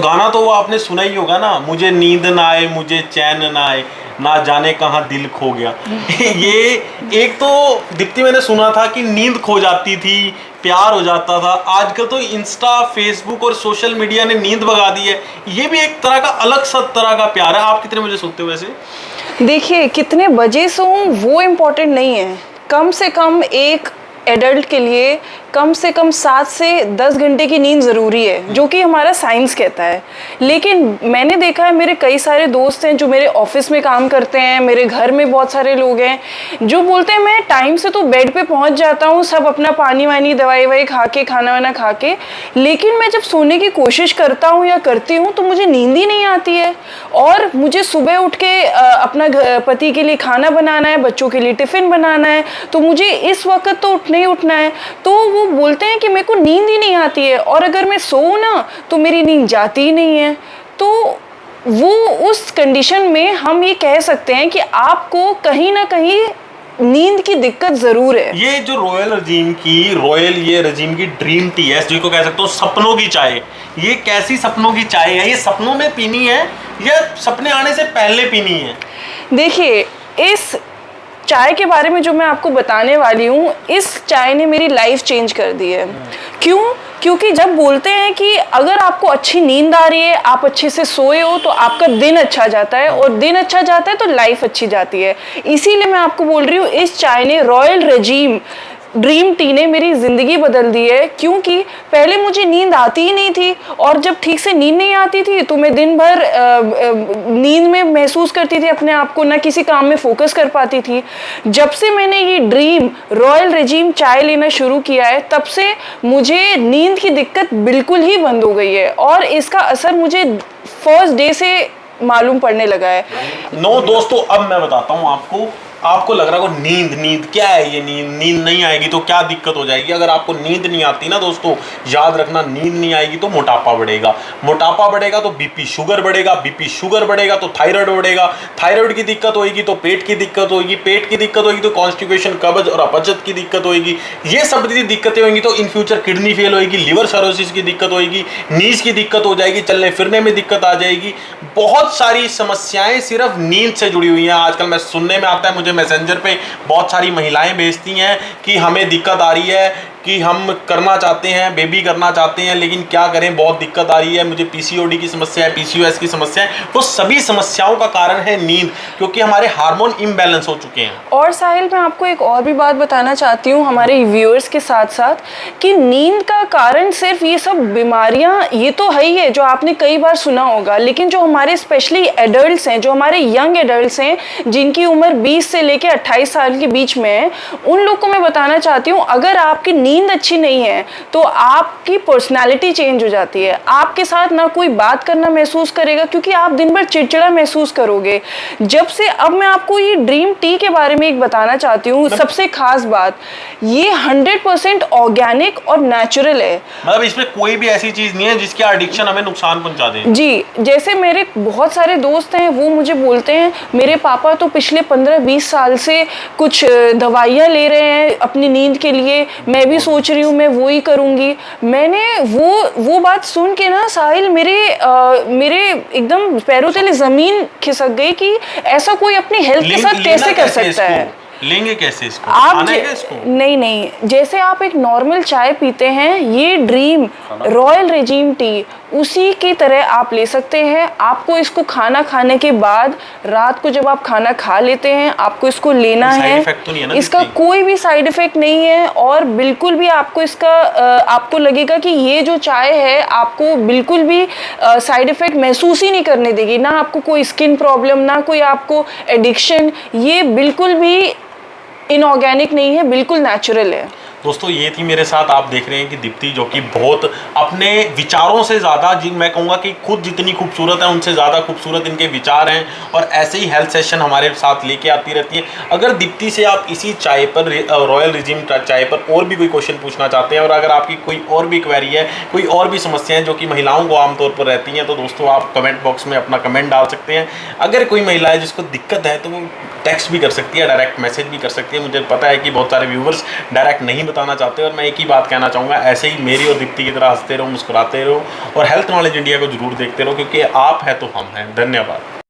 गाना तो वो आपने सुना ही होगा ना, मुझे नींद ना आए मुझे चैन ना आए ना जाने कहाँ दिल खो गया। ये एक तो दीप्ति मैंने सुना था कि नींद खो जाती थी, प्यार हो जाता था। आजकल तो इंस्टा फेसबुक और सोशल मीडिया ने नींद भगा दी है। ये भी एक तरह का अलग सा तरह का प्यार है। आप कितने बजे सोते हो वैसे? देखिए, कितने बजे सोऊं वो इम्पोर्टेंट नहीं है। कम से कम एक एडल्ट के लिए कम से कम 7 से 10 घंटे की नींद ज़रूरी है, जो कि हमारा साइंस कहता है। लेकिन मैंने देखा है, मेरे कई सारे दोस्त हैं जो मेरे ऑफिस में काम करते हैं, मेरे घर में बहुत सारे लोग हैं जो बोलते हैं मैं टाइम से तो बेड पे पहुंच जाता हूं, सब अपना पानी वानी दवाई ववाई खा के, खाना वाना खा के, लेकिन मैं जब सोने की कोशिश करता हूं या करती हूं तो मुझे नींद ही नहीं आती है। और मुझे सुबह उठ के अपना पति के लिए खाना बनाना है, बच्चों के लिए टिफ़िन बनाना है, तो मुझे इस वक्त तो उठना ही उठना है। तो वो बोलते हैं कि मेरे को नींद ही नहीं आती है, और अगर मैं सोऊं ना तो मेरी नींद जाती ही नहीं है। तो वो उस कंडीशन में हम ये कह सकते हैं कि आपको कहीं ना कहीं नींद की दिक्कत जरूर है। ये जो रॉयल रजीम की ड्रीम टी है, जिसको कह सकते हो सपनों की चाय, ये कैसी सपनों की चाय है? ये सपनों में पीनी है या सपने आने से पहले पीनी है? देखिए, इस चाय के बारे में जो मैं आपको बताने वाली हूँ, इस चाय ने मेरी लाइफ चेंज कर दी है। क्यों? क्योंकि जब बोलते हैं कि अगर आपको अच्छी नींद आ रही है, आप अच्छे से सोए हो, तो आपका दिन अच्छा जाता है, और दिन अच्छा जाता है तो लाइफ अच्छी जाती है। इसीलिए मैं आपको बोल रही हूँ, इस चाय ने, रॉयल रजीम ड्रीम टी ने मेरी ज़िंदगी बदल दी है। क्योंकि पहले मुझे नींद आती ही नहीं थी, और जब ठीक से नींद नहीं आती थी तो मैं दिन भर नींद में महसूस करती थी अपने आप को, ना किसी काम में फोकस कर पाती थी। जब से मैंने ये ड्रीम रॉयल रजीम चाय लेना शुरू किया है, तब से मुझे नींद की दिक्कत बिल्कुल ही बंद हो गई है, और इसका असर मुझे फर्स्ट डे से मालूम पड़ने लगा है। दोस्तों, अब मैं बताता हूँ आपको लग रहा होगा नींद क्या है ये? नींद नहीं आएगी तो क्या दिक्कत हो जाएगी? अगर आपको नींद नहीं आती ना दोस्तों, याद रखना, नींद नहीं आएगी तो मोटापा बढ़ेगा तो बीपी शुगर बढ़ेगा तो थायराइड बढ़ेगा, थायराइड की दिक्कत होगी तो पेट की दिक्कत होगी तो कॉन्स्टिपेशन, कब्ज और अपचत की दिक्कत होगी। ये सब दिक्कतें होंगी तो इन फ्यूचर किडनी फेल होगी, लिवर सर्रोसिस की दिक्कत होगी, नीज की दिक्कत हो जाएगी, चलने फिरने में दिक्कत आ जाएगी। बहुत सारी समस्याएं सिर्फ नींद से जुड़ी हुई हैं। आजकल मैं सुनने में आता है, मुझे मैसेंजर पे बहुत सारी महिलाएं भेजती हैं कि हमें दिक्कत आ रही है, कि हम करना चाहते हैं, बेबी करना चाहते हैं, लेकिन क्या करें, बहुत दिक्कत आ रही है, मुझे पीसीओडी की समस्या है, पीसीओएस की समस्या है। वो सभी समस्याओं का कारण है नींद, क्योंकि हमारे हार्मोन इम्बैलेंस हो चुके हैं। और साहिल, मैं आपको एक और भी बात बताना चाहती हूँ हमारे व्यूअर्स के साथ साथ, कि नींद का कारण सिर्फ ये सब बीमारियां ये तो है ही है जो आपने कई बार सुना होगा, लेकिन जो हमारे स्पेशली एडल्ट्स हैं, जो हमारे यंग एडल्ट्स हैं, जिनकी उम्र 20 से लेकर 28 साल के बीच में है, उन लोग को मैं बताना चाहती हूँ, अगर आपकी नींद अच्छी नहीं है तो आपकी पर्सनालिटी चेंज हो जाती है। आपके साथ ना कोई बात करना महसूस करेगा, क्योंकि आप दिन भर चिड़चिड़ा महसूस करोगे। जब से अब मैं आपको ये ड्रीम टी के बारे में एक बताना चाहती हूँ, सबसे खास बात, ये 100% ऑर्गेनिक और नेचुरल है। मतलब इसमें कोई भी ऐसी चीज नहीं है जिसकी एडिक्शन हमें नुकसान पहुंचा दे। जी, जैसे मेरे बहुत सारे दोस्त हैं, वो मुझे बोलते हैं मेरे पापा तो पिछले 15-20 साल से कुछ दवाइयाँ ले रहे हैं अपनी नींद के लिए, मैं भी सोच रही हूँ मैं वो ही करूँगी। मैंने वो बात सुन के ना साहिल, मेरे एकदम पैरों तले ज़मीन खिसक गई कि ऐसा कोई अपनी हेल्थ के साथ कैसे कर सकता है। लेंगे कैसे इसको? आप नहीं, जैसे आप एक नॉर्मल चाय पीते हैं, ये ड्रीम रॉयल रजीम टी उसी की तरह आप ले सकते हैं। आपको इसको खाना खाने के बाद, रात को जब आप खाना खा लेते हैं, आपको इसको लेना है। इसका कोई भी साइड इफेक्ट नहीं है, और बिल्कुल भी आपको आपको लगेगा कि ये जो चाय है आपको बिल्कुल भी साइड इफेक्ट महसूस ही नहीं करने देगी, ना आपको कोई स्किन प्रॉब्लम, ना कोई आपको एडिक्शन। ये बिल्कुल भी इनऑर्गेनिक नहीं है, बिल्कुल नेचुरल है। दोस्तों, ये थी मेरे साथ, आप देख रहे हैं कि दीप्ति, जो कि बहुत अपने विचारों से ज़्यादा, मैं कहूँगा कि खुद जितनी खूबसूरत है उनसे ज़्यादा खूबसूरत इनके विचार हैं, और ऐसे ही हेल्थ सेशन हमारे साथ लेके आती रहती हैं। अगर दीप्ति से आप इसी चाय पर, रॉयल रजीम चाय पर और भी कोई क्वेश्चन पूछना चाहते हैं, और अगर आपकी कोई और भी क्वेरी है, कोई और भी समस्याएं जो कि महिलाओं को आमतौर पर रहती हैं, तो दोस्तों आप कमेंट बॉक्स में अपना कमेंट डाल सकते हैं। अगर कोई महिला है जिसको दिक्कत है तो वो टेक्स्ट भी कर सकती है, डायरेक्ट मैसेज भी कर सकती है। मुझे पता है कि बहुत सारे व्यूवर्स डायरेक्ट नहीं बताना चाहते हो और मैं एक ही बात कहना चाहूँगा, ऐसे ही मेरी और दीप्ति की तरह हंसते रहो, मुस्कुराते रहो और हेल्थ नॉलेज इंडिया को जरूर देखते रहो, क्योंकि आप है तो हम हैं। धन्यवाद।